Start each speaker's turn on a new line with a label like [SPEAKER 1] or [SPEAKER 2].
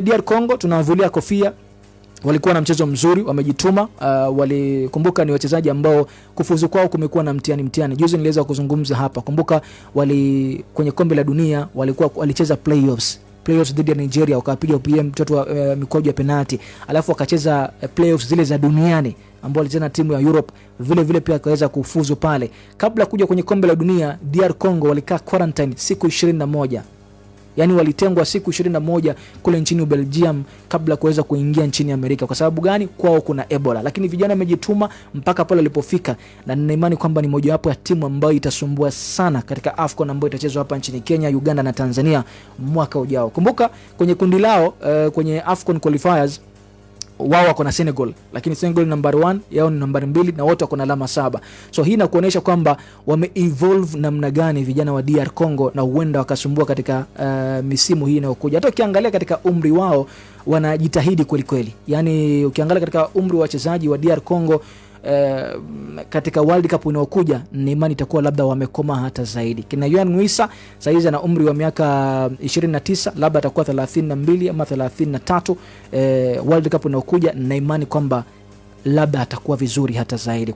[SPEAKER 1] DR Congo tunawavulia kofia, walikuwa na mchezo mzuri, wamejituma. Walikumbuka ni wachezaji ambao kufuzu kwao kumekuwa na mtihani. Juzi niliweza kuzungumza hapa. Kumbuka kwenye kombe la dunia walicheza playoffs dhidi ya Nigeria, wakapiga PM mtoto wa mikwaju ya penalty, alafu wakacheza playoffs zile za duniani ambao walicheza timu ya Europe, vile pia akaweza kufuzu pale. Kabla kuja kwenye kombe la dunia, DR Congo walikaa quarantine siku 21. Yani walitengwa siku 21 kule nchini Belgium kabla kuweza kuingia nchini Amerika. Kwa sababu gani? Kwao kuna Ebola. Lakini vijana wamejituma mpaka pale walipofika, na nina imani kwamba ni moja wapo ya timu ambayo itasumbua sana katika AFCON ambayo itachezwa hapa nchini Kenya, Uganda na Tanzania mwaka ujao. Kumbuka kwenye kundi lao kwenye AFCON qualifiers wao wako na Senegal, lakini Senegal number 1, yao ni number 2, na wote wako na alama 7. So hii inakuonyesha kwamba wame evolve namna gani vijana wa DR Congo, na huenda wakasumbua katika misimu hii inayokuja. Hata ukiangalia katika umri wao wanajitahidi kweli kweli. Yani ukiangalia katika umri wa wachezaji wa DR Congo katika World Cup inayokuja, ni imani itakuwa labda wamekoma hata zaidi. Kina Yohan Wissa saizi na umri wa miaka 29, labda atakuwa 32 ama 33. World Cup inayokuja, na imani kwamba labda atakuwa vizuri hata zaidi.